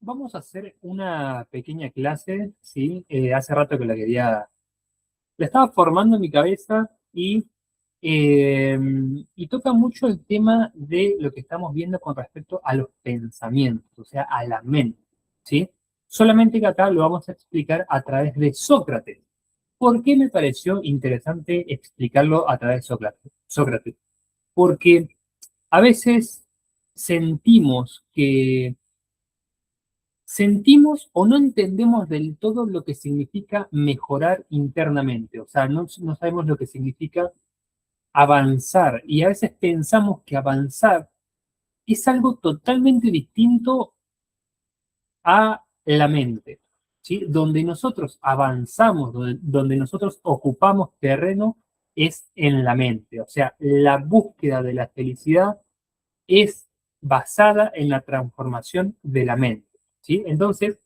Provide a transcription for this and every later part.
vamos a hacer una pequeña clase, ¿sí? Hace rato que la estaba formando en mi cabeza eh, y toca mucho el tema de lo que estamos viendo con respecto a los pensamientos, o sea, a la mente, ¿sí? Solamente que acá lo vamos a explicar a través de Sócrates. ¿Por qué me pareció interesante explicarlo a través de Sócrates? Porque a veces sentimos que sentimos o no entendemos del todo lo que significa mejorar internamente, o sea, no sabemos lo que significa avanzar y a veces pensamos que avanzar es algo totalmente distinto a la mente, ¿sí? Donde nosotros avanzamos, donde nosotros ocupamos terreno es en la mente, o sea, la búsqueda de la felicidad es basada en la transformación de la mente, ¿sí? Entonces,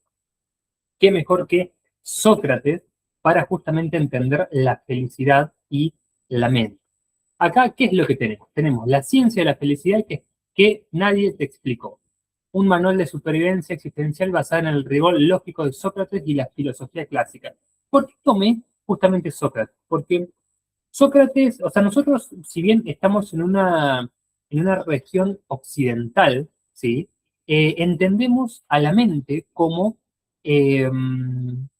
qué mejor que Sócrates para justamente entender la felicidad y la mente. Acá, ¿qué es lo que tenemos? Tenemos la ciencia de la felicidad que nadie te explicó. Un manual de supervivencia existencial basado en el rigor lógico de Sócrates y la filosofía clásica. ¿Por qué tomé justamente Sócrates? Porque Sócrates, o sea, nosotros, si bien estamos en una región occidental, ¿sí? Entendemos a la mente eh,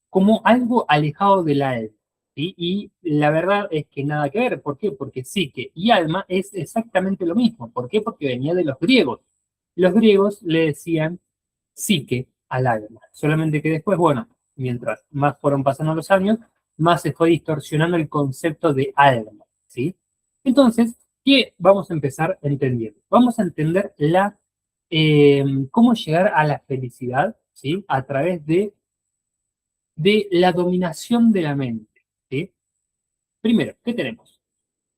como algo alejado del alma, ¿sí? Y la verdad es que nada que ver. ¿Por qué? Porque psique y alma es exactamente lo mismo. ¿Por qué? Porque venía de los griegos. Los griegos le decían psique al alma. Solamente que después, bueno, mientras más fueron pasando los años, más se fue distorsionando el concepto de alma, ¿sí? Entonces, ¿qué vamos a empezar entendiendo? Vamos a entender cómo llegar a la felicidad, ¿sí? A través de la dominación de la mente, ¿sí? Primero, ¿qué tenemos?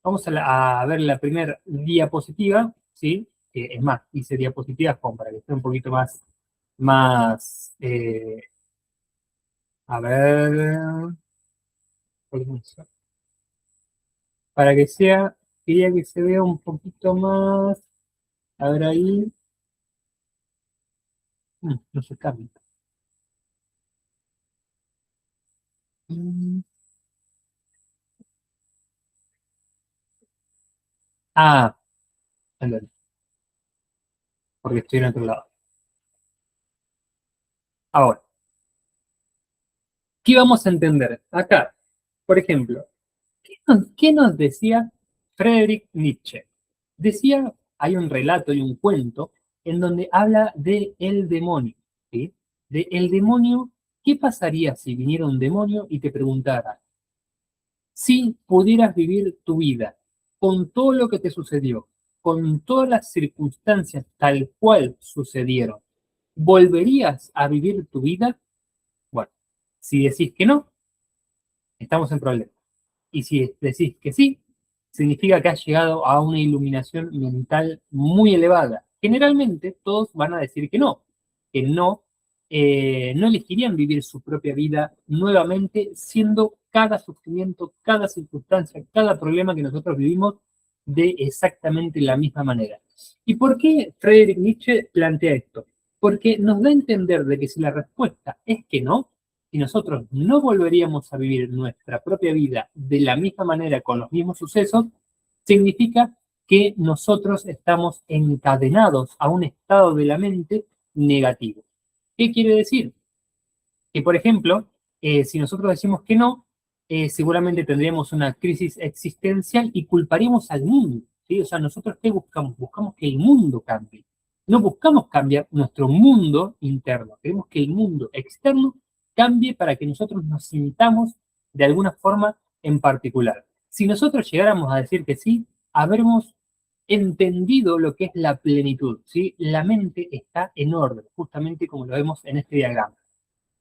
Vamos a ver la primera diapositiva, ¿sí? Es más, hice diapositivas como para que esté un poquito más, a ver, para que sea, quería que se vea un poquito más, a ver ahí. No se cambia. Mm. Ah, ándale, porque estoy en otro lado. Ahora, ¿qué vamos a entender? Acá, por ejemplo, qué nos decía Friedrich Nietzsche? Decía, hay un relato y un cuento en donde habla de el demonio, ¿sí? De el demonio, ¿qué pasaría si viniera un demonio y te preguntara, si pudieras vivir tu vida con todo lo que te sucedió, con todas las circunstancias tal cual sucedieron, ¿volverías a vivir tu vida? Bueno, si decís que no, estamos en problemas. Y si decís que sí, significa que has llegado a una iluminación mental muy elevada. Generalmente todos van a decir que no, no elegirían vivir su propia vida nuevamente, siendo cada sufrimiento, cada circunstancia, cada problema que nosotros vivimos de exactamente la misma manera. ¿Y por qué Friedrich Nietzsche plantea esto? Porque nos da a entender de que si la respuesta es que no, y nosotros no volveríamos a vivir nuestra propia vida de la misma manera con los mismos sucesos, significa que nosotros estamos encadenados a un estado de la mente negativo. ¿Qué quiere decir? Que, por ejemplo, si nosotros decimos que no, seguramente tendríamos una crisis existencial y culparíamos al mundo, ¿sí? O sea, nosotros ¿qué buscamos? Buscamos que el mundo cambie. No buscamos cambiar nuestro mundo interno, queremos que el mundo externo cambie para que nosotros nos sintamos de alguna forma en particular. Si nosotros llegáramos a decir que sí, habremos entendido lo que es la plenitud, ¿sí? La mente está en orden, justamente como lo vemos en este diagrama.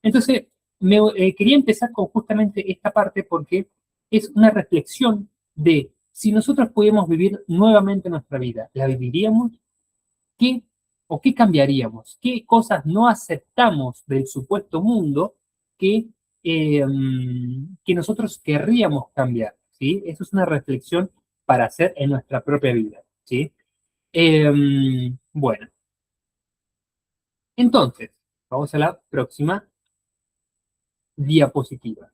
Entonces, quería empezar con justamente esta parte porque es una reflexión de si nosotros pudiéramos vivir nuevamente nuestra vida, ¿la viviríamos? ¿Qué o qué cambiaríamos? ¿Qué cosas no aceptamos del supuesto mundo que, eh, que nosotros querríamos cambiar? ¿Sí? Eso es una reflexión para hacer en nuestra propia vida. ¿Sí? Bueno, entonces. Vamos a la próxima diapositiva,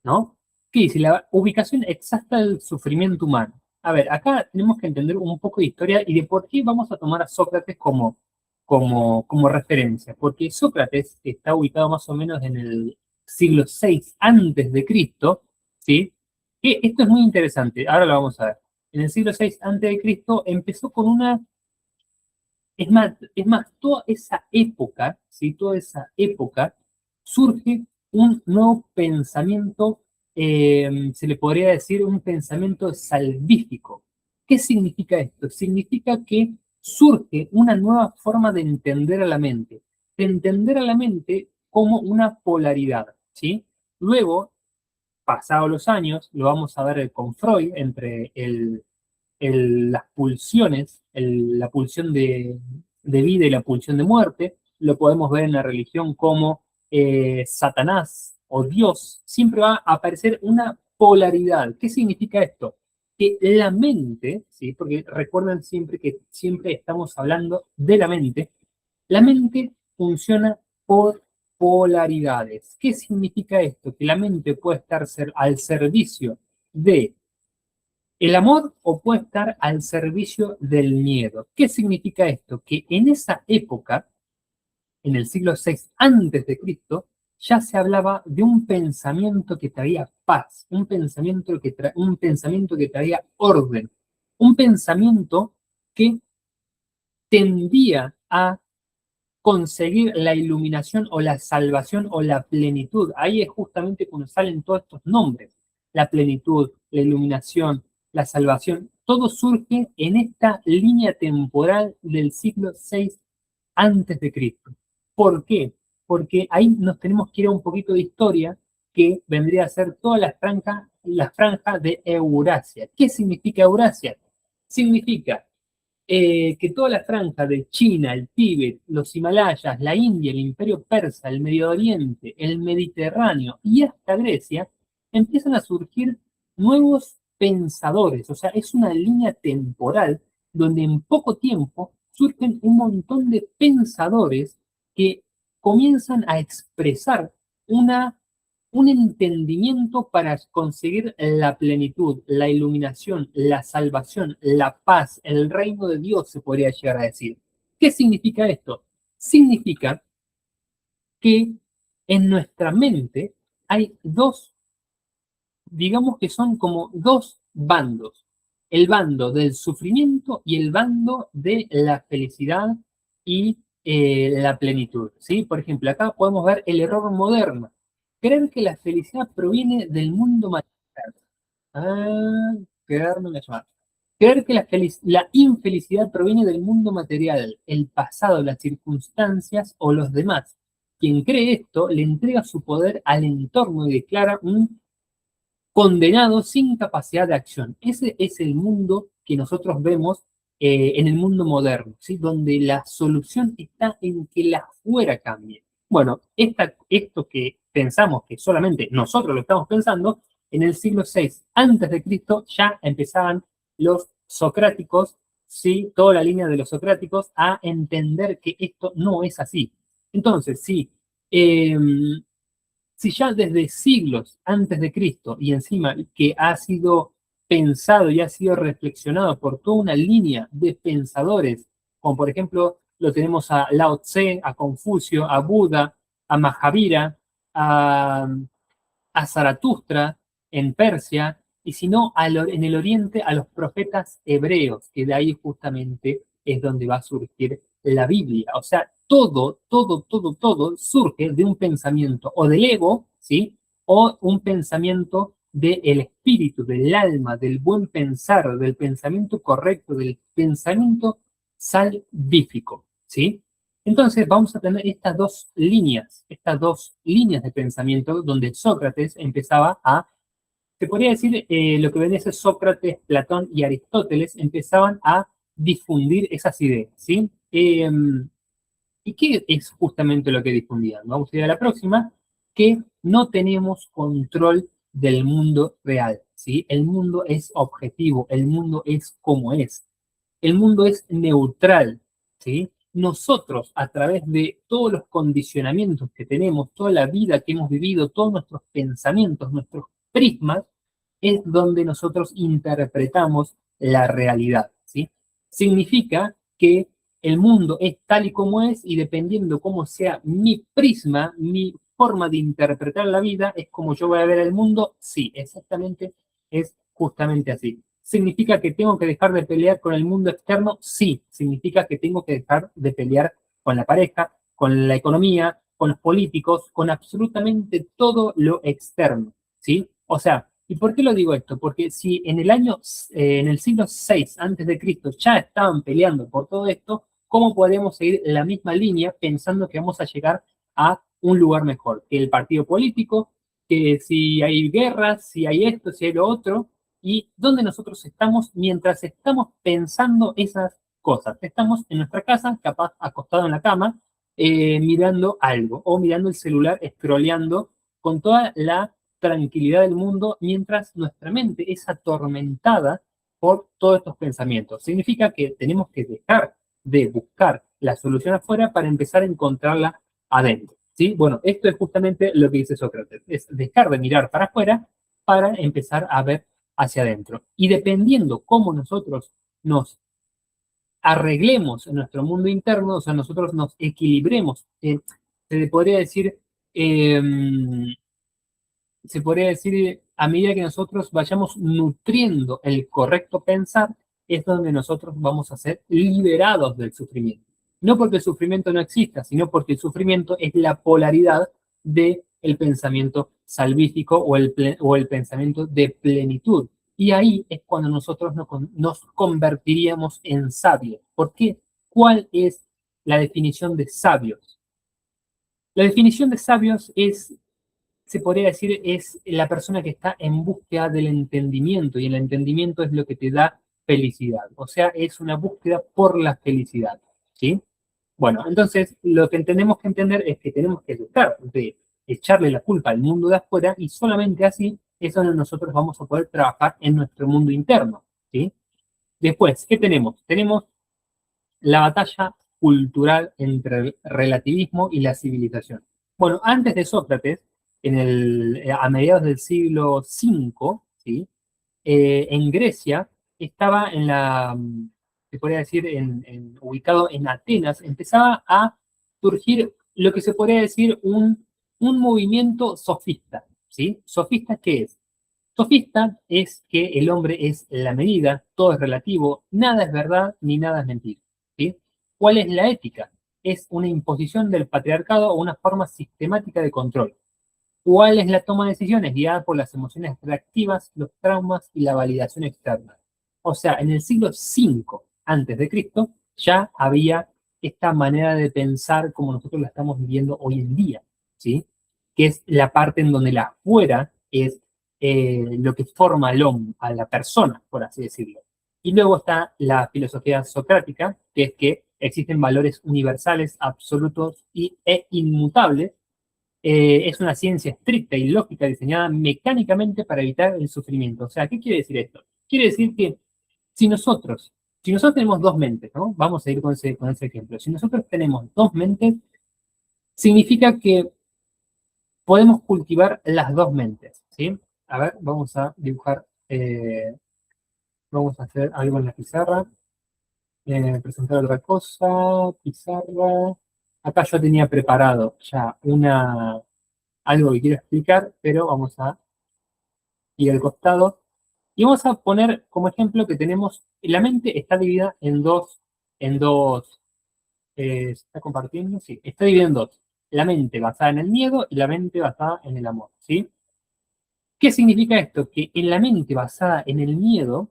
¿no? ¿Qué dice? La ubicación exacta del sufrimiento humano. A ver, acá tenemos que entender un poco de historia y de por qué vamos a tomar a Sócrates como referencia. Porque Sócrates está ubicado más o menos en el siglo VI antes de Cristo, ¿sí? Que esto es muy interesante, ahora lo vamos a ver. En el siglo VI antes de Cristo empezó con una es más, toda esa época, ¿sí? Toda esa época surge un nuevo pensamiento, se le podría decir un pensamiento salvífico. ¿Qué significa esto? Significa que surge una nueva forma de entender a la mente como una polaridad, ¿sí? Luego, pasados los años, lo vamos a ver con Freud, entre las pulsiones, la pulsión de vida y la pulsión de muerte, lo podemos ver en la religión como Satanás o Dios, siempre va a aparecer una polaridad. ¿Qué significa esto? Que la mente, ¿sí? Porque recuerden siempre que siempre estamos hablando de la mente funciona por polaridades. ¿Qué significa esto? Que la mente puede estar al servicio de el amor o puede estar al servicio del miedo. ¿Qué significa esto? Que en esa época, en el siglo VI antes de Cristo, ya se hablaba de un pensamiento que traía paz, un pensamiento que traía orden, un pensamiento que tendía a conseguir la iluminación o la salvación o la plenitud. Ahí es justamente cuando salen todos estos nombres. La plenitud, la iluminación, la salvación, todo surge en esta línea temporal del siglo VI antes de Cristo. ¿Por qué? Porque ahí nos tenemos que ir a un poquito de historia que vendría a ser toda la franja de Eurasia. ¿Qué significa Eurasia? Significa que toda la franja de China, el Tíbet, los Himalayas, la India, el Imperio Persa, el Medio Oriente, el Mediterráneo y hasta Grecia, empiezan a surgir nuevos pensadores. O sea, es una línea temporal donde en poco tiempo surgen un montón de pensadores que comienzan a expresar un entendimiento para conseguir la plenitud, la iluminación, la salvación, la paz, el reino de Dios, se podría llegar a decir. ¿Qué significa esto? Significa que en nuestra mente hay dos, digamos que son como dos bandos, el bando del sufrimiento y el bando de la felicidad y la plenitud, ¿sí? Por ejemplo, acá podemos ver el error moderno, creer que la felicidad proviene del mundo material. Ah, quedarme en la llamada. Creer que la infelicidad proviene del mundo material, el pasado, las circunstancias o los demás. Quien cree esto le entrega su poder al entorno y declara un condenado sin capacidad de acción. Ese es el mundo que nosotros vemos en el mundo moderno, ¿sí? Donde la solución está en que la afuera cambie. Bueno, esto que pensamos que solamente nosotros lo estamos pensando, en el siglo VI antes de Cristo ya empezaban los socráticos, ¿sí? Toda la línea de los socráticos a entender que esto no es así. Entonces, sí, eh, si ya desde siglos antes de Cristo y encima que ha sido pensado y ha sido reflexionado por toda una línea de pensadores, como por ejemplo lo tenemos a Lao Tse, a Confucio, a Buda, a Mahavira, a, a Zaratustra en Persia, y si no, en el oriente a los profetas hebreos, que de ahí justamente es donde va a surgir la Biblia. O sea, todo surge de un pensamiento o del ego, ¿sí? O un pensamiento del espíritu, del alma, del buen pensar, del pensamiento correcto, del pensamiento salvífico, ¿sí? Entonces vamos a tener estas dos líneas de pensamiento donde Sócrates empezaba se podría decir, lo que ven es Sócrates, Platón y Aristóteles empezaban a difundir esas ideas, ¿sí? ¿Y qué es justamente lo que difundían? Vamos a ir a la próxima, que no tenemos control del mundo real, ¿sí? El mundo es objetivo, el mundo es como es, el mundo es neutral, ¿sí? nosotros, a través de todos los condicionamientos que tenemos, toda la vida que hemos vivido, todos nuestros pensamientos, nuestros prismas, es donde nosotros interpretamos la realidad, ¿sí? Significa que el mundo es tal y como es y dependiendo cómo sea mi prisma, mi forma de interpretar la vida, es como yo voy a ver el mundo. Sí, exactamente, es justamente así. ¿Significa que tengo que dejar de pelear con el mundo externo? Sí, significa que tengo que dejar de pelear con la pareja, con la economía, con los políticos, con absolutamente todo lo externo, ¿sí? O sea, ¿y por qué lo digo esto? Porque si en el año, en el siglo VI antes de Cristo ya estaban peleando por todo esto, ¿cómo podemos seguir la misma línea pensando que vamos a llegar a un lugar mejor? Que el partido político, que si hay guerras, si hay esto, si hay lo otro, y dónde nosotros estamos mientras estamos pensando esas cosas. Estamos en nuestra casa, capaz acostado en la cama, mirando algo, o mirando el celular, scrolleando, con toda la tranquilidad del mundo, mientras nuestra mente es atormentada por todos estos pensamientos. Significa que tenemos que dejar de buscar la solución afuera para empezar a encontrarla adentro. ¿Sí? Bueno, esto es justamente lo que dice Sócrates, es dejar de mirar para afuera para empezar a ver hacia adentro. Y dependiendo cómo nosotros nos arreglemos en nuestro mundo interno, o sea, nosotros nos equilibremos, se podría decir, eh, se podría decir, a medida que nosotros vayamos nutriendo el correcto pensar, es donde nosotros vamos a ser liberados del sufrimiento. No porque el sufrimiento no exista, sino porque el sufrimiento es la polaridad del pensamiento salvífico o el pensamiento de plenitud. Y ahí es cuando nosotros nos convertiríamos en sabios. ¿Por qué? ¿Cuál es la definición de sabios? La definición de sabios es, se podría decir, es la persona que está en búsqueda del entendimiento y el entendimiento es lo que te da felicidad. O sea, es una búsqueda por la felicidad. ¿Sí? Bueno, entonces lo que tenemos que entender es que tenemos que dejar de echarle la culpa al mundo de afuera y solamente así es donde nosotros vamos a poder trabajar en nuestro mundo interno. ¿Sí? Después, ¿qué tenemos? Tenemos la batalla cultural entre el relativismo y la civilización. Bueno, antes de Sócrates, a mediados del siglo V, ¿sí? En Grecia estaba se podría decir, ubicado en Atenas, empezaba a surgir lo que se podría decir un movimiento sofista. ¿Sí? ¿Sofista qué es? Sofista es que el hombre es la medida, todo es relativo, nada es verdad ni nada es mentira. ¿Sí? ¿Cuál es la ética? Es una imposición del patriarcado o una forma sistemática de control. ¿Cuál es la toma de decisiones? Guiada por las emociones reactivas, los traumas y la validación externa. O sea, en el siglo V antes de Cristo ya había esta manera de pensar como nosotros la estamos viviendo hoy en día, ¿sí? Que es la parte en donde la afuera es lo que forma al hombre, a la persona, por así decirlo. Y luego está la filosofía socrática, que es que existen valores universales, absolutos e inmutables. Es una ciencia estricta y lógica diseñada mecánicamente para evitar el sufrimiento. O sea, ¿qué quiere decir esto? Quiere decir que si nosotros tenemos dos mentes, ¿no? Vamos a ir con ese ejemplo. Si nosotros tenemos dos mentes, significa que podemos cultivar las dos mentes, ¿sí? A ver, vamos a dibujar, vamos a hacer algo en la pizarra, presentar otra cosa, pizarra. Acá yo tenía preparado ya algo que quiero explicar, pero vamos a ir al costado. Y vamos a poner como ejemplo que tenemos, la mente está dividida ¿se está compartiendo? Sí, está dividida en dos. La mente basada en el miedo y la mente basada en el amor, ¿sí? ¿Qué significa esto? Que en la mente basada en el miedo,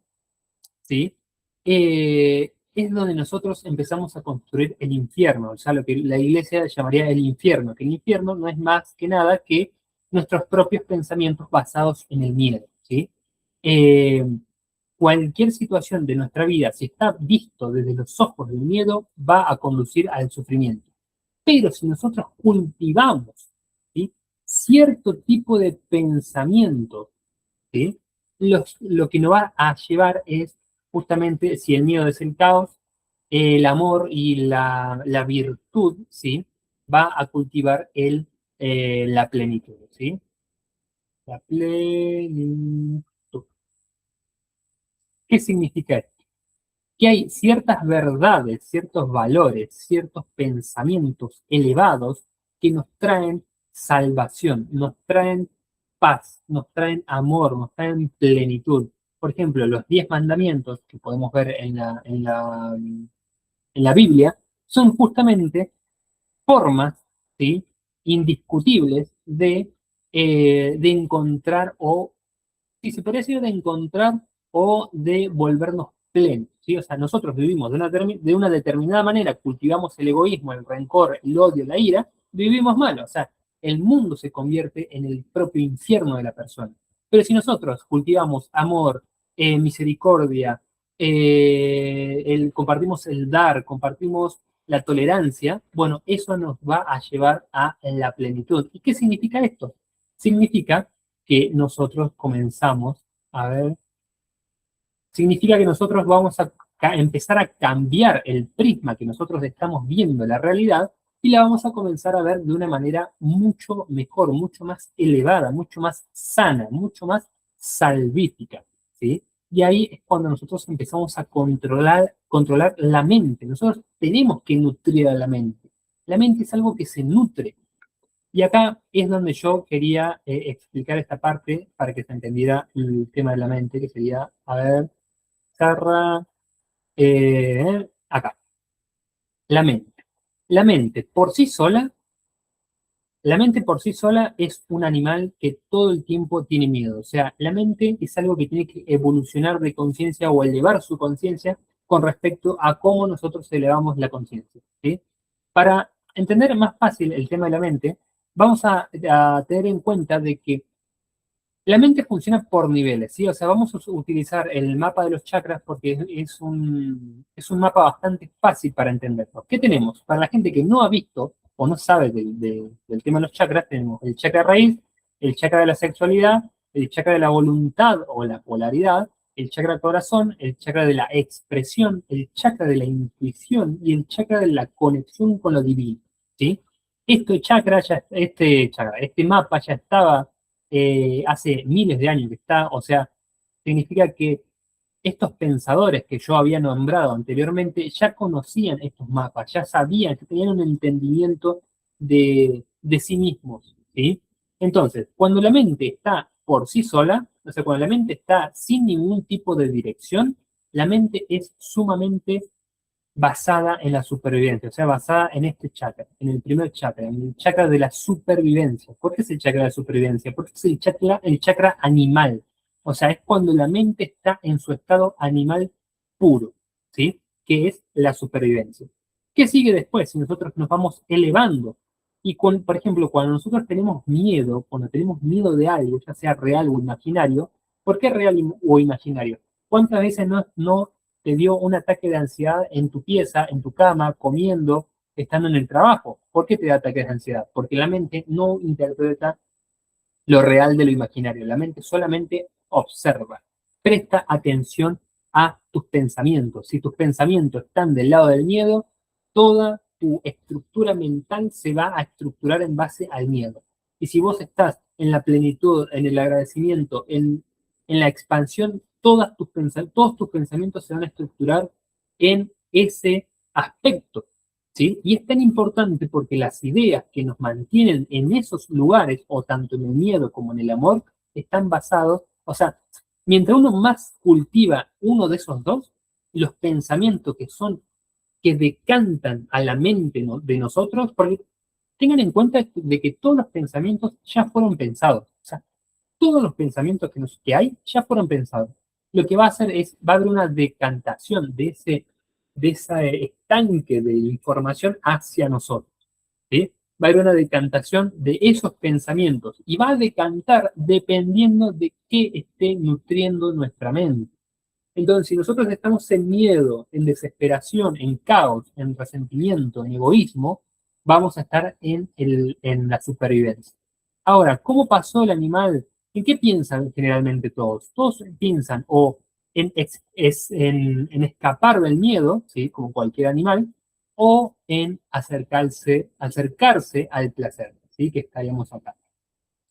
¿sí? Es donde nosotros empezamos a construir el infierno, o sea, lo que la iglesia llamaría el infierno, que el infierno no es más que nada que nuestros propios pensamientos basados en el miedo, ¿sí? Eh, Cualquier situación de nuestra vida, si está visto desde los ojos del miedo, va a conducir al sufrimiento. Pero si nosotros cultivamos, ¿sí? Cierto tipo de pensamiento, ¿sí? Lo que nos va a llevar es justamente, si el miedo es el caos, el amor y la virtud, ¿sí? Va a cultivar la plenitud, ¿sí? La plenitud. ¿Qué significa esto? Que hay ciertas verdades, ciertos valores, ciertos pensamientos elevados que nos traen salvación, nos traen paz, nos traen amor, nos traen plenitud. Por ejemplo, los 10 mandamientos que podemos ver en la Biblia son justamente formas, ¿sí? Indiscutibles de encontrar o sí, se podría decir de encontrar o de volvernos plenos, ¿sí? O sea, nosotros vivimos de una determinada manera, cultivamos el egoísmo, el rencor, el odio, la ira, vivimos mal, o sea, el mundo se convierte en el propio infierno de la persona. Pero si nosotros cultivamos amor, misericordia, compartimos el dar, compartimos la tolerancia, bueno, eso nos va a llevar a la plenitud. ¿Y qué significa esto? Significa que nosotros comenzamos a ver, significa que nosotros vamos a empezar a cambiar el prisma que nosotros estamos viendo la realidad y la vamos a comenzar a ver de una manera mucho mejor, mucho más elevada, mucho más sana, mucho más salvífica, ¿sí? Y ahí es cuando nosotros empezamos a controlar la mente. Nosotros tenemos que nutrir a la mente. La mente es algo que se nutre. Y acá es donde yo quería explicar esta parte para que se entendiera el tema de la mente, que sería, a ver, Sarra, acá, la mente. La mente por sí sola, la mente por sí sola es un animal que todo el tiempo tiene miedo. O sea, la mente es algo que tiene que evolucionar de conciencia o elevar su conciencia con respecto a cómo nosotros elevamos la conciencia, ¿sí? Para entender más fácil el tema de la mente, vamos a tener en cuenta de que la mente funciona por niveles, ¿sí? O sea, vamos a utilizar el mapa de los chakras porque es un mapa bastante fácil para entenderlo. ¿Qué tenemos? Para la gente que no ha visto o no sabe del tema de los chakras, tenemos el chakra raíz, el chakra de la sexualidad, el chakra de la voluntad o la polaridad, el chakra corazón, el chakra de la expresión, el chakra de la intuición y el chakra de la conexión con lo divino, ¿sí? Este mapa ya estaba hace miles de años que está, o sea, significa que estos pensadores que yo había nombrado anteriormente ya conocían estos mapas, ya sabían que tenían un entendimiento de sí mismos, ¿sí? Entonces, cuando la mente está por sí sola, o sea, cuando la mente está sin ningún tipo de dirección, la mente es sumamente basada en la supervivencia, o sea, basada en este chakra, en el primer chakra, en el chakra de la supervivencia. ¿Por qué es el chakra de la supervivencia? Porque es el chakra animal. O sea, es cuando la mente está en su estado animal puro, ¿sí? Que es la supervivencia. ¿Qué sigue después? Si nosotros nos vamos elevando. Y, por ejemplo, cuando nosotros tenemos miedo, cuando tenemos miedo de algo, ya sea real o imaginario, ¿por qué real o imaginario? ¿Cuántas veces no te dio un ataque de ansiedad en tu pieza, en tu cama, comiendo, estando en el trabajo? ¿Por qué te da ataques de ansiedad? Porque la mente no interpreta lo real de lo imaginario. La mente solamente observa, presta atención a tus pensamientos. Si tus pensamientos están del lado del miedo, toda tu estructura mental se va a estructurar en base al miedo. Y si vos estás en la plenitud, en el agradecimiento, en la expansión, todos tus pensamientos se van a estructurar en ese aspecto. ¿Sí? Y es tan importante porque las ideas que nos mantienen en esos lugares, o tanto en el miedo como en el amor, están basados, o sea, mientras uno más cultiva uno de esos dos, los pensamientos que decantan a la mente de nosotros, porque tengan en cuenta de que todos los pensamientos ya fueron pensados, o sea, todos los pensamientos que hay ya fueron pensados. Lo que va a hacer va a haber una decantación de ese estanque de información hacia nosotros, ¿sí? Va a haber una decantación de esos pensamientos y va a decantar dependiendo de qué esté nutriendo nuestra mente. Entonces, si nosotros estamos en miedo, en desesperación, en caos, en resentimiento, en egoísmo, vamos a estar en la supervivencia. Ahora, ¿cómo pasó el animal? ¿En qué piensan generalmente todos? Todos piensan o en escapar del miedo, ¿sí? Como cualquier animal, o en acercarse al placer, ¿sí? Que estaríamos acá.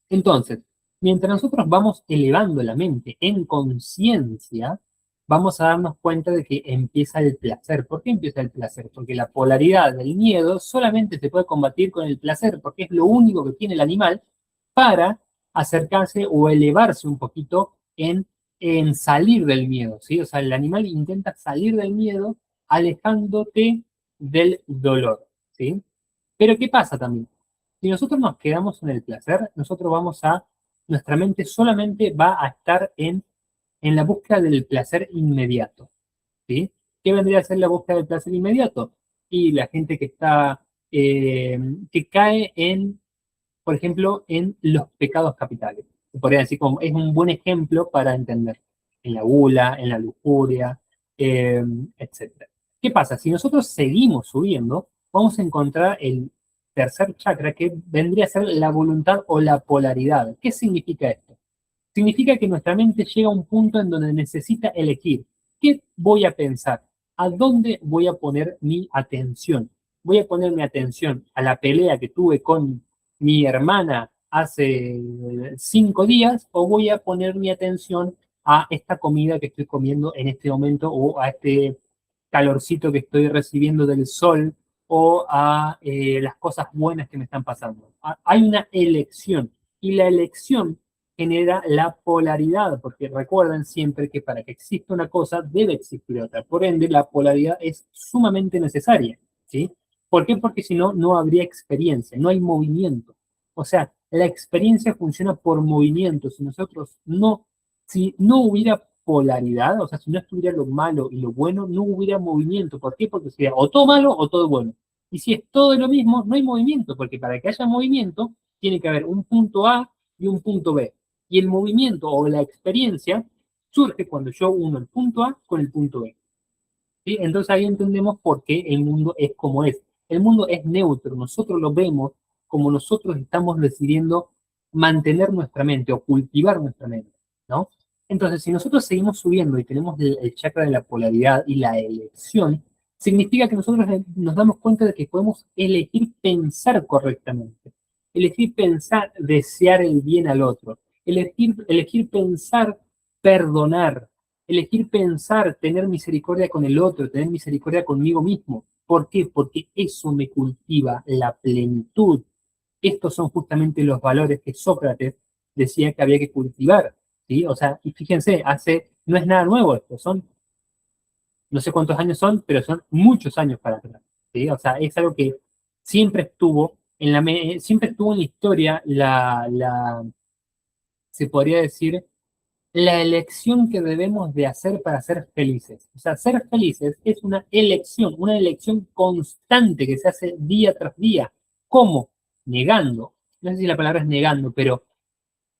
Entonces, mientras nosotros vamos elevando la mente en conciencia, vamos a darnos cuenta de que empieza el placer. ¿Por qué empieza el placer? Porque la polaridad del miedo solamente se puede combatir con el placer, porque es lo único que tiene el animal para acercarse o elevarse un poquito en salir del miedo, ¿sí? O sea, el animal intenta salir del miedo alejándote del dolor, ¿sí? Pero ¿qué pasa también? Si nosotros nos quedamos en el placer, nuestra mente solamente va a estar en la búsqueda del placer inmediato, ¿sí? ¿Qué vendría a ser la búsqueda del placer inmediato? Y la gente que cae por ejemplo, en los pecados capitales. Se podría decir como es un buen ejemplo para entender. En la gula, en la lujuria, eh, etc. ¿Qué pasa? Si nosotros seguimos subiendo, vamos a encontrar el tercer chakra que vendría a ser la voluntad o la polaridad. ¿Qué significa esto? Significa que nuestra mente llega a un punto en donde necesita elegir qué voy a pensar, a dónde voy a poner mi atención. Voy a poner mi atención a la pelea que tuve con mi hermana hace 5 días o voy a poner mi atención a esta comida que estoy comiendo en este momento o a este calorcito que estoy recibiendo del sol o a las cosas buenas que me están pasando. Hay una elección y la elección genera la polaridad, porque recuerden siempre que para que exista una cosa debe existir otra. Por ende, la polaridad es sumamente necesaria, ¿sí? ¿Por qué? Porque si no, no habría experiencia, no hay movimiento. O sea, la experiencia funciona por movimiento. Si no hubiera polaridad, o sea, si no estuviera lo malo y lo bueno, no hubiera movimiento. ¿Por qué? Porque sería o todo malo o todo bueno. Y si es todo lo mismo, no hay movimiento, porque para que haya movimiento, tiene que haber un punto A y un punto B. Y el movimiento o la experiencia surge cuando yo uno el punto A con el punto B. ¿Sí? Entonces ahí entendemos por qué el mundo es como es. El mundo es neutro, nosotros lo vemos como nosotros estamos decidiendo mantener nuestra mente o cultivar nuestra mente, ¿no? Entonces, si nosotros seguimos subiendo y tenemos el chakra de la polaridad y la elección, significa que nosotros nos damos cuenta de que podemos elegir pensar correctamente, elegir pensar, desear el bien al otro, elegir pensar, perdonar, elegir pensar, tener misericordia con el otro, tener misericordia conmigo mismo. ¿Por qué? Porque eso me cultiva la plenitud. Estos son justamente los valores que Sócrates decía que había que cultivar, ¿sí? O sea, y fíjense, no es nada nuevo esto, no sé cuántos años son, pero son muchos años para atrás, ¿sí? O sea, es algo que siempre estuvo siempre estuvo en la historia, se podría decir, la elección que debemos de hacer para ser felices. O sea, ser felices es una elección constante que se hace día tras día. ¿Cómo? Negando. No sé si la palabra es negando, pero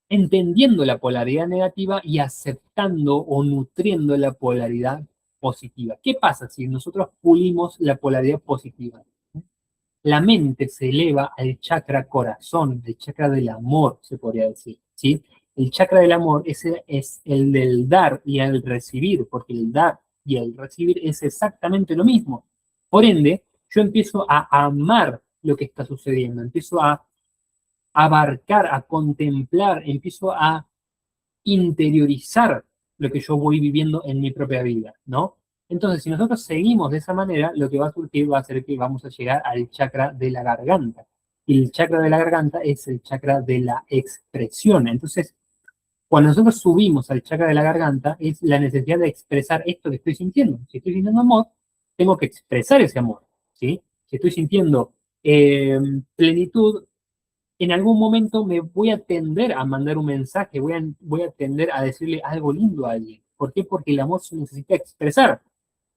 entendiendo la polaridad negativa y aceptando o nutriendo la polaridad positiva. ¿Qué pasa si nosotros pulimos la polaridad positiva? La mente se eleva al chakra corazón, el chakra del amor, se podría decir, ¿sí? El chakra del amor ese es el del dar y el recibir, porque el dar y el recibir es exactamente lo mismo. Por ende, yo empiezo a amar lo que está sucediendo, empiezo a abarcar, a contemplar, empiezo a interiorizar lo que yo voy viviendo en mi propia vida, ¿no? Entonces, si nosotros seguimos de esa manera, lo que va a surgir va a ser que vamos a llegar al chakra de la garganta. Y el chakra de la garganta es el chakra de la expresión. Entonces, cuando nosotros subimos al chakra de la garganta, es la necesidad de expresar esto que estoy sintiendo. Si estoy sintiendo amor, tengo que expresar ese amor, ¿sí? Si estoy sintiendo plenitud, en algún momento me voy a tender a mandar un mensaje, voy a tender a decirle algo lindo a alguien. ¿Por qué? Porque el amor se necesita expresar.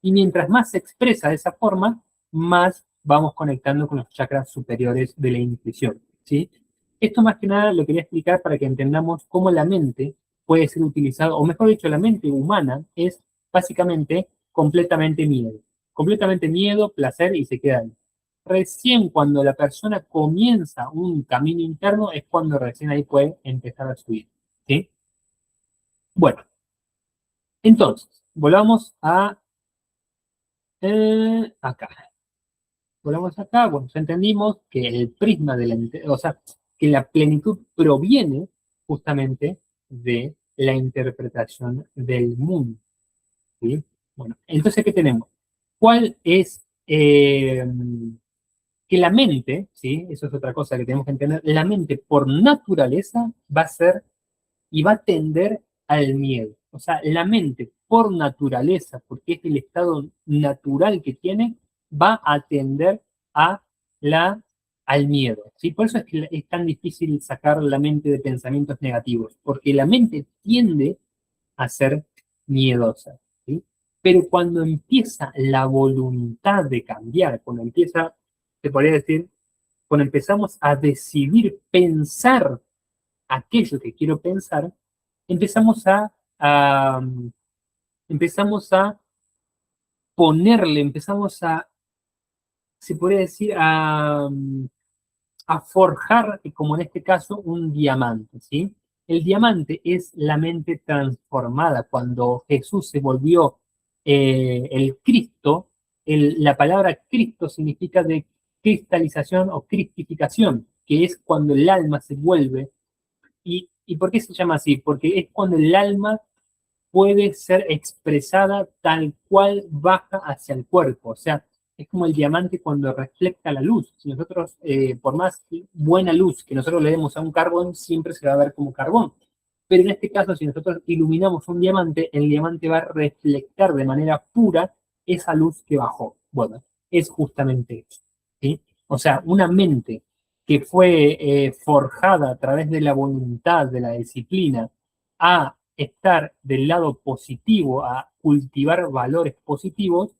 Y mientras más se expresa de esa forma, más vamos conectando con los chakras superiores de la intuición, ¿sí? Esto más que nada lo quería explicar para que entendamos cómo la mente puede ser utilizada, o mejor dicho, la mente humana es básicamente completamente miedo, placer y se queda ahí. Recién cuando la persona comienza un camino interno es cuando recién ahí puede empezar a subir, ¿sí? Bueno, Entonces, volvamos a acá. Volvamos acá, bueno, ya entendimos que el prisma de o sea, que la plenitud proviene justamente de la interpretación del mundo, ¿sí? Bueno, entonces, ¿qué tenemos? ¿Cuál es que la mente, ¿sí? Eso es otra cosa que tenemos que entender, la mente por naturaleza va a ser y va a tender al miedo. O sea, la mente por naturaleza, porque es el estado natural que tiene, va a tender a al miedo. ¿Sí? Por eso es que es tan difícil sacar la mente de pensamientos negativos, porque la mente tiende a ser miedosa. ¿Sí? Pero cuando empieza la voluntad de cambiar, cuando empieza, se podría decir, cuando empezamos a decidir pensar aquello que quiero pensar, empezamos a, empezamos a ponerle, empezamos a, se podría decir, a forjar, como en este caso, un diamante, ¿sí? El diamante es la mente transformada. Cuando Jesús se volvió el Cristo, la palabra Cristo significa de cristalización o cristificación, que es cuando el alma se vuelve. ¿Y por qué se llama así? Porque es cuando el alma puede ser expresada tal cual baja hacia el cuerpo. O sea, es como el diamante cuando refleja la luz. Si nosotros, por más buena luz que nosotros le demos a un carbón, siempre se va a ver como carbón. Pero en este caso, si nosotros iluminamos un diamante, el diamante va a reflectar de manera pura esa luz que bajó. Bueno, es justamente eso. ¿Sí? O sea, una mente que fue forjada a través de la voluntad, de la disciplina, a estar del lado positivo, a cultivar valores positivos,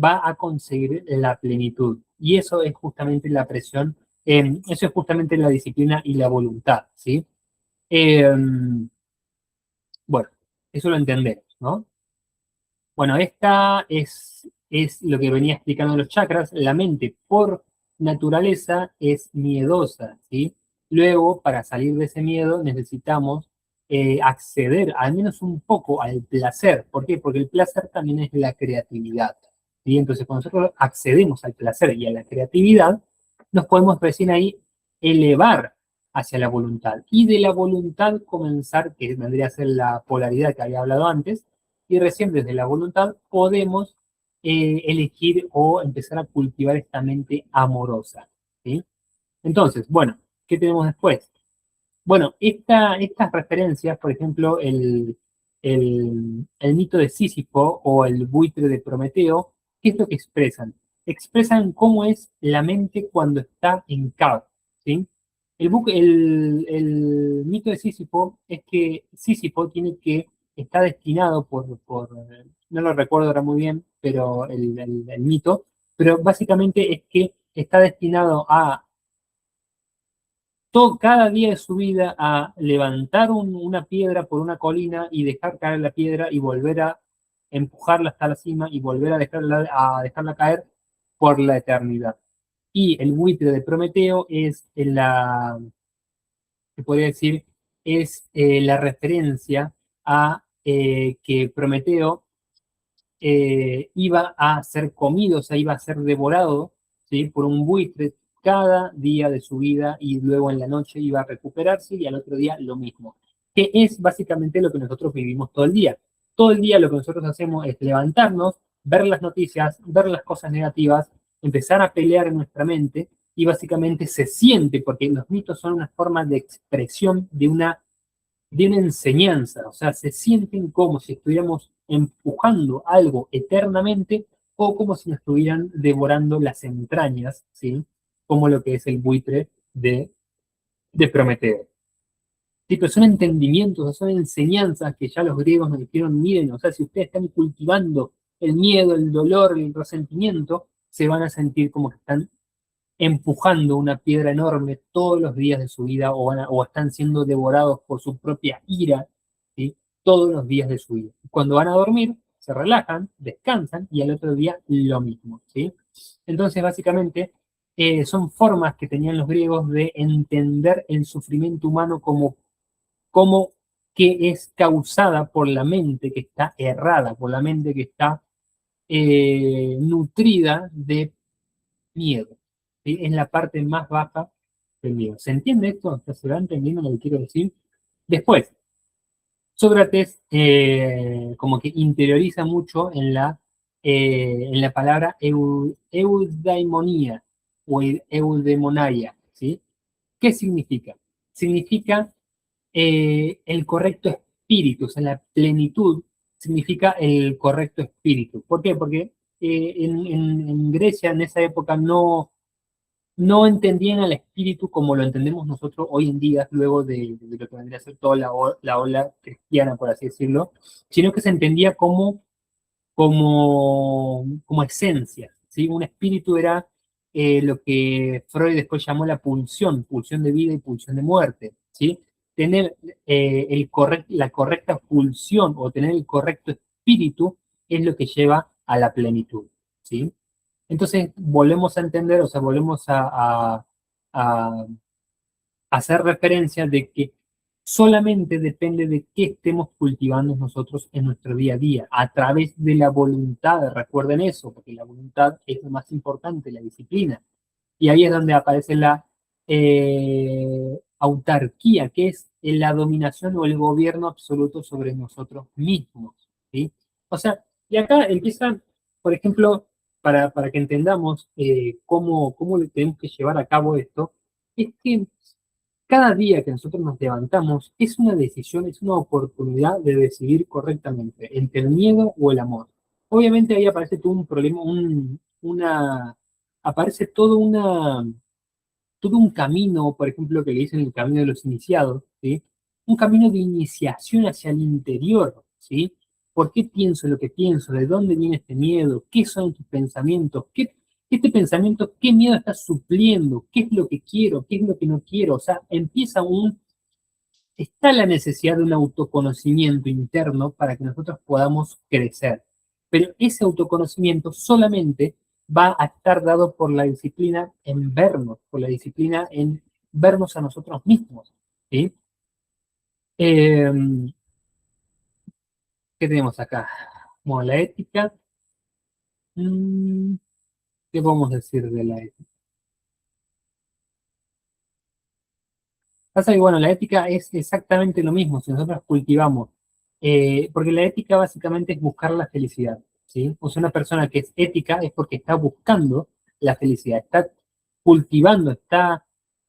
va a conseguir la plenitud. Y eso es justamente la presión, eso es justamente la disciplina y la voluntad, ¿sí? Eh, bueno, eso lo entendemos, ¿no? Bueno, esta es lo que venía explicando los chakras. La mente por naturaleza es miedosa, ¿sí? Luego, para salir de ese miedo, necesitamos acceder al menos un poco al placer. ¿Por qué? Porque el placer también es la creatividad, ¿sí? Entonces, cuando nosotros accedemos al placer y a la creatividad, nos podemos recién ahí elevar hacia la voluntad. Y de la voluntad comenzar, que vendría a ser la polaridad que había hablado antes, y recién desde la voluntad podemos elegir o empezar a cultivar esta mente amorosa. ¿Sí? Entonces, bueno, ¿qué tenemos después? Bueno, estas referencias, por ejemplo, el mito de Sísifo o el buitre de Prometeo, ¿qué es lo que expresan? Expresan cómo es la mente cuando está en caos. ¿Sí? El mito de Sísifo es que Sísifo tiene que, está destinado no lo recuerdo ahora muy bien, pero el mito, pero básicamente es que está destinado a cada día de su vida a levantar una piedra por una colina y dejar caer la piedra y volver a empujarla hasta la cima y volver a dejarla caer por la eternidad. Y el buitre de Prometeo es se podría decir, es la referencia a que Prometeo iba a ser comido, o sea, iba a ser devorado, ¿sí? Por un buitre cada día de su vida y luego en la noche iba a recuperarse y al otro día lo mismo. Que es básicamente lo que nosotros vivimos todo el día. Todo el día lo que nosotros hacemos es levantarnos, ver las noticias, ver las cosas negativas, empezar a pelear en nuestra mente y básicamente se siente, porque los mitos son una forma de expresión de una enseñanza, o sea, se sienten como si estuviéramos empujando algo eternamente o como si nos estuvieran devorando las entrañas, ¿sí? Como lo que es el buitre de Prometeo. Sí, pero son entendimientos, son enseñanzas que ya los griegos nos dijeron, miren, o sea, si ustedes están cultivando el miedo, el dolor, el resentimiento, se van a sentir como que están empujando una piedra enorme todos los días de su vida o están siendo devorados por su propia ira, ¿sí? Todos los días de su vida. Cuando van a dormir, se relajan, descansan y al otro día lo mismo. ¿Sí? Entonces, básicamente, son formas que tenían los griegos de entender el sufrimiento humano como que es causada por la mente que está errada, por la mente que está nutrida de miedo. ¿Sí? Es la parte más baja del miedo. ¿Se entiende esto? ¿Se va entendiendo lo que quiero decir? Después, Sócrates como que interioriza mucho en la palabra eudaimonía o eudemonaria, ¿sí? ¿Qué significa? Significa el correcto espíritu, o sea, la plenitud significa el correcto espíritu. ¿Por qué? Porque en Grecia en esa época no entendían al espíritu como lo entendemos nosotros hoy en día, luego de lo que vendría a ser toda la ola cristiana, por así decirlo, sino que se entendía como esencia, ¿sí? Un espíritu era lo que Freud después llamó la pulsión de vida y pulsión de muerte, ¿sí? Tener la correcta pulsión o tener el correcto espíritu es lo que lleva a la plenitud, ¿sí? Entonces volvemos a entender, o sea, volvemos a hacer referencia de que solamente depende de qué estemos cultivando nosotros en nuestro día a día, a través de la voluntad, recuerden eso, porque la voluntad es lo más importante, la disciplina. Y ahí es donde aparece la autarquía, que es la dominación o el gobierno absoluto sobre nosotros mismos, ¿sí? O sea, y acá empieza, por ejemplo, para que entendamos cómo tenemos que llevar a cabo esto, es que cada día que nosotros nos levantamos es una decisión, es una oportunidad de decidir correctamente entre el miedo o el amor. Obviamente ahí aparece todo un problema, aparece todo un camino, por ejemplo, que le dicen el camino de los iniciados, ¿sí? Un camino de iniciación hacia el interior, ¿sí? ¿Por qué pienso lo que pienso? ¿De dónde viene este miedo? ¿Qué son tus pensamientos? Este pensamiento, qué miedo está supliendo? ¿Qué es lo que quiero? ¿Qué es lo que no quiero? O sea, está la necesidad de un autoconocimiento interno para que nosotros podamos crecer. Pero ese autoconocimiento solamente va a estar dado por la disciplina en vernos, por la disciplina en vernos a nosotros mismos. ¿Sí? Eh, ¿Qué tenemos acá? Bueno, la ética. ¿Qué podemos decir de la ética? Pasa que, bueno, la ética es exactamente lo mismo si nosotros cultivamos, porque la ética básicamente es buscar la felicidad, ¿sí? O sea, una persona que es ética es porque está buscando la felicidad, está cultivando, está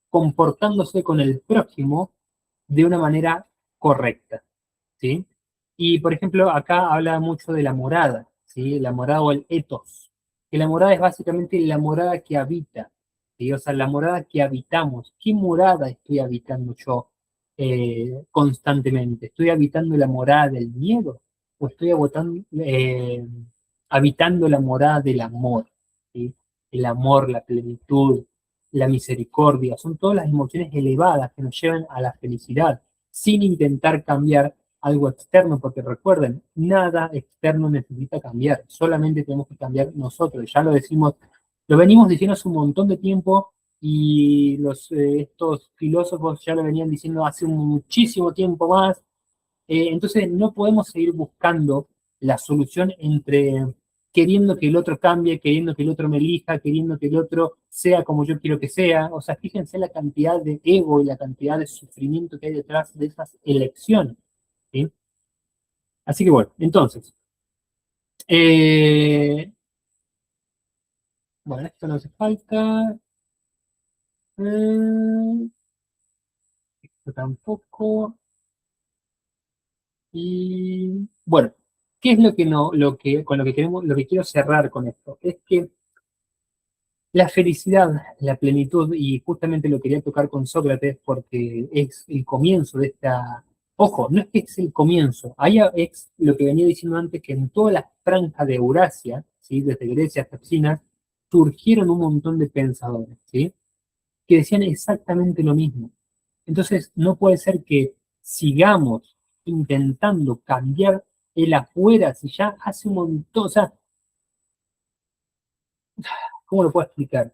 comportándose con el prójimo de una manera correcta, ¿sí? Y, por ejemplo, acá habla mucho de la morada, ¿sí? La morada o el ethos, que la morada es básicamente la morada que habita, ¿sí? O sea, la morada que habitamos. ¿Qué morada estoy habitando yo constantemente? ¿Estoy habitando la morada del miedo o estoy habitando la morada del amor? ¿Sí? El amor, la plenitud, la misericordia, son todas las emociones elevadas que nos llevan a la felicidad, sin intentar cambiar algo externo, porque recuerden, nada externo necesita cambiar, solamente tenemos que cambiar nosotros, ya lo decimos, lo venimos diciendo hace un montón de tiempo y estos filósofos ya lo venían diciendo hace muchísimo tiempo más. Entonces no podemos seguir buscando la solución entre queriendo que el otro cambie, queriendo que el otro me elija, queriendo que el otro sea como yo quiero que sea. O sea, fíjense la cantidad de ego y la cantidad de sufrimiento que hay detrás de esas elecciones. ¿Sí? Así que bueno, entonces, eh, bueno, esto no hace falta. eh, esto tampoco. Y bueno, ¿qué es lo que no, con lo que queremos, lo que quiero cerrar con esto? Es que la felicidad, la plenitud, y justamente lo quería tocar con Sócrates porque es el comienzo de esta. Ojo, no es que es el comienzo, ahí es lo que venía diciendo antes, que en toda la franja de Eurasia, ¿sí? Desde Grecia hasta China, surgieron un montón de pensadores, ¿sí? Que decían exactamente lo mismo. Entonces, no puede ser que sigamos intentando cambiar el afuera si ya hace un montón, o sea, ¿cómo lo puedo explicar?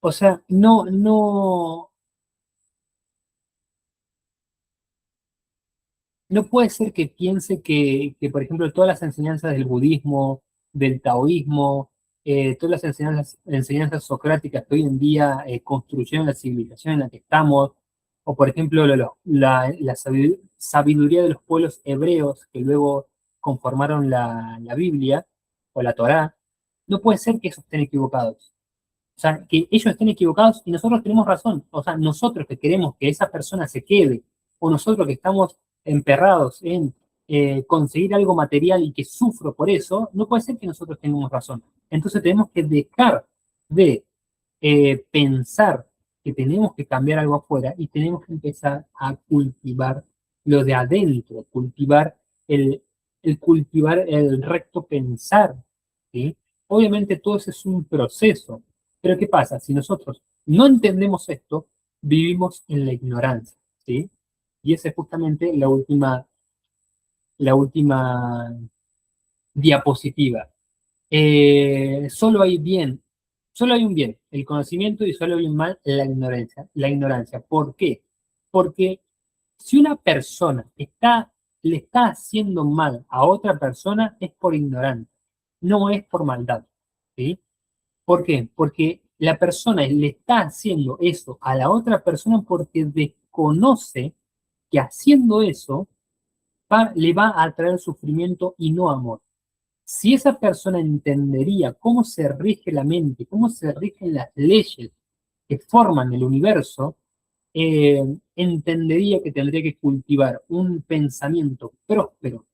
O sea, no, no puede ser que piense que, por ejemplo, todas las enseñanzas del budismo, del taoísmo, todas las enseñanzas socráticas que hoy en día construyeron la civilización en la que estamos, o por ejemplo, la sabiduría de los pueblos hebreos que luego conformaron la Biblia o la Torá, no puede ser que esos estén equivocados. O sea, que ellos estén equivocados y nosotros tenemos razón. O sea, nosotros que queremos que esa persona se quede, o nosotros que estamos emperrados en conseguir algo material y que sufro por eso, no puede ser que nosotros tengamos razón. Entonces tenemos que dejar de pensar que tenemos que cambiar algo afuera y tenemos que empezar a cultivar lo de adentro, el, cultivar el recto pensar, ¿sí? Obviamente todo eso es un proceso, pero ¿qué pasa? Si nosotros no entendemos esto, vivimos en la ignorancia, ¿sí? Y esa es justamente la última diapositiva. Solo hay bien, solo hay un bien, el conocimiento, y solo hay un mal, la ignorancia. La ignorancia. ¿Por qué? Porque si una persona le está haciendo mal a otra persona, es por ignorancia, no es por maldad, ¿sí? ¿Por qué? Porque la persona le está haciendo eso a la otra persona porque desconoce que haciendo eso le va a traer sufrimiento y no amor. Si esa persona entendería cómo se rige la mente, cómo se rigen las leyes que forman el universo, entendería que tendría que cultivar un pensamiento próspero,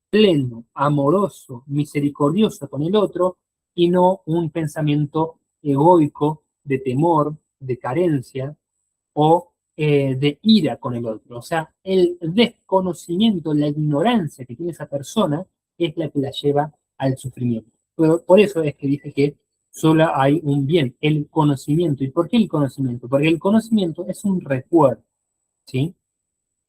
pleno, amoroso, misericordioso con el otro, y no un pensamiento egoico de temor, de carencia o de ira con el otro. O sea, el desconocimiento, la ignorancia que tiene esa persona es la que la lleva al sufrimiento. Pero por eso es que dice que solo hay un bien, el conocimiento. ¿Y por qué el conocimiento? Porque el conocimiento es un recuerdo, ¿sí?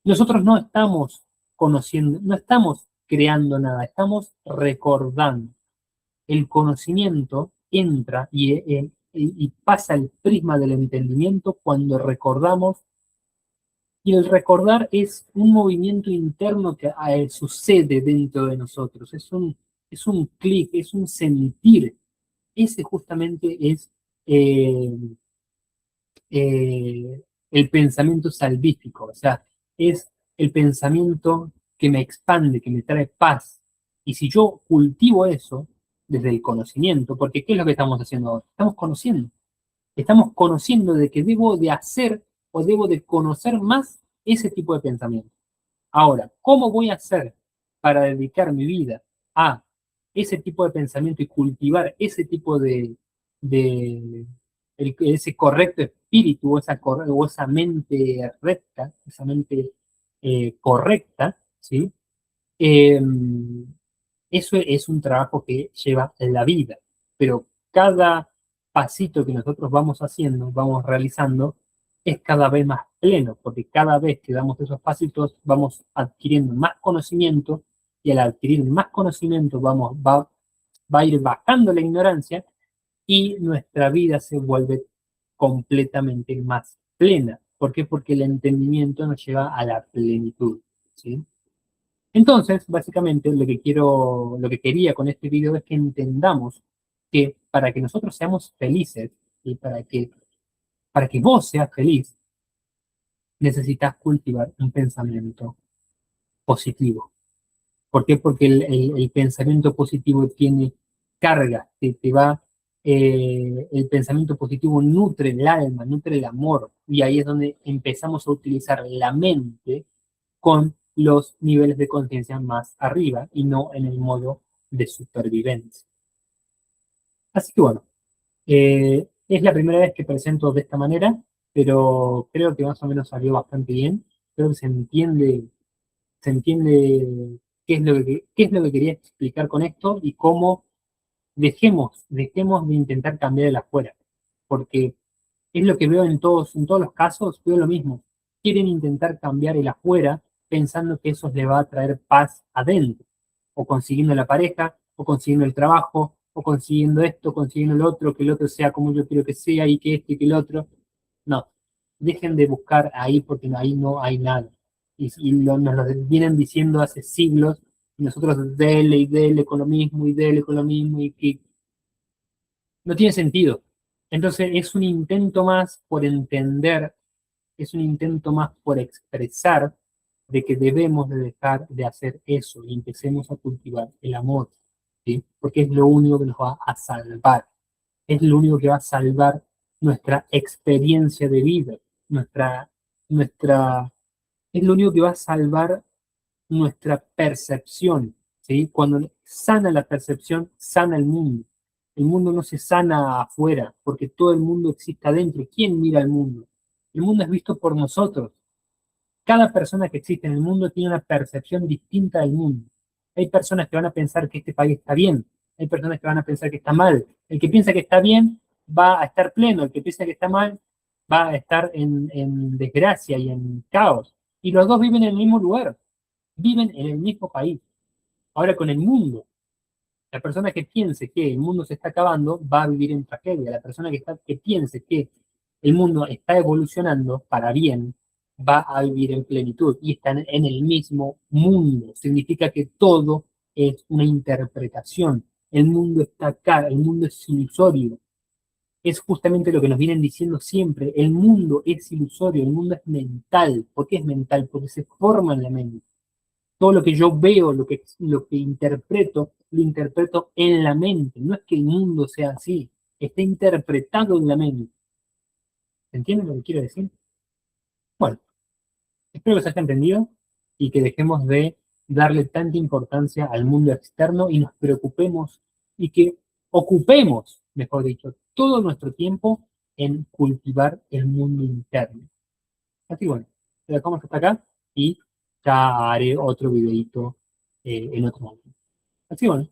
Nosotros no estamos conociendo, no estamos creando nada, estamos recordando. El conocimiento entra y pasa el prisma del entendimiento cuando recordamos, y el recordar es un movimiento interno que sucede dentro de nosotros, es un clic, es un sentir. Ese justamente es eh, el pensamiento salvífico, o sea, es el pensamiento que me expande, que me trae paz. Y si yo cultivo eso desde el conocimiento, porque ¿qué es lo que estamos haciendo ahora? Estamos conociendo de que debo de hacer o debo de conocer más ese tipo de pensamiento. Ahora, ¿cómo voy a hacer para dedicar mi vida a ese tipo de pensamiento y cultivar ese tipo de ese correcto espíritu o esa mente recta, esa mente correcta, ¿sí? Eh, Eso es un trabajo que lleva la vida, pero cada pasito que nosotros vamos haciendo, vamos realizando, es cada vez más pleno, porque cada vez que damos esos pasitos vamos adquiriendo más conocimiento, y al adquirir más conocimiento va a ir bajando la ignorancia y nuestra vida se vuelve completamente más plena. ¿Por qué? Porque el entendimiento nos lleva a la plenitud, ¿sí? Entonces, básicamente, lo que quería con este video es que entendamos que para que nosotros seamos felices y para que vos seas feliz, necesitas cultivar un pensamiento positivo. ¿Por qué? Porque el pensamiento positivo tiene carga, el pensamiento positivo nutre el alma, nutre el amor, y ahí es donde empezamos a utilizar la mente con los niveles de conciencia más arriba y no en el modo de supervivencia. Así que bueno, es la primera vez que presento de esta manera, pero creo que más o menos salió bastante bien. Creo que se entiende qué es lo que quería explicar con esto y cómo dejemos de intentar cambiar el afuera, porque es lo que veo en todos los casos, veo lo mismo. Quieren intentar cambiar el afuera pensando que eso le va a traer paz adentro, o consiguiendo la pareja, o consiguiendo el trabajo, o consiguiendo esto, consiguiendo lo otro, que el otro sea como yo quiero que sea, y que este y que el otro. No, dejen de buscar ahí porque ahí no hay nada. nos lo vienen diciendo hace siglos, y nosotros dele con lo mismo, y dele con lo mismo, y que no tiene sentido. Entonces es un intento más por entender, es un intento más por expresar de que debemos de dejar de hacer eso y empecemos a cultivar el amor, ¿sí? Porque es lo único que nos va a salvar, es lo único que va a salvar nuestra experiencia de vida, nuestra, nuestra, es lo único que va a salvar nuestra percepción, ¿sí? Cuando sana la percepción, sana el mundo. El mundo no se sana afuera, porque todo el mundo existe adentro. ¿Quién mira el mundo? El mundo es visto por nosotros. Cada persona que existe en el mundo tiene una percepción distinta del mundo. Hay personas que van a pensar que este país está bien, hay personas que van a pensar que está mal. El que piensa que está bien va a estar pleno, el que piensa que está mal va a estar en desgracia y en caos. Y los dos viven en el mismo lugar, viven en el mismo país. Ahora con el mundo, la persona que piense que el mundo se está acabando va a vivir en tragedia. La persona que piense que el mundo está evolucionando para bien va a vivir en plenitud y están en el mismo mundo. Significa que todo es una interpretación. El mundo está acá, el mundo es ilusorio. Es justamente lo que nos vienen diciendo siempre. El mundo es ilusorio, el mundo es mental. ¿Por qué es mental? Porque se forma en la mente. Todo lo que yo veo, lo que interpreto, lo interpreto en la mente. No es que el mundo sea así, está interpretado en la mente. ¿Se entiende lo que quiero decir? Bueno, espero que se haya entendido y que dejemos de darle tanta importancia al mundo externo y nos preocupemos y que ocupemos, mejor dicho, todo nuestro tiempo en cultivar el mundo interno. Así que bueno, lo dejamos hasta acá y ya haré otro videito en otro momento. Así que bueno,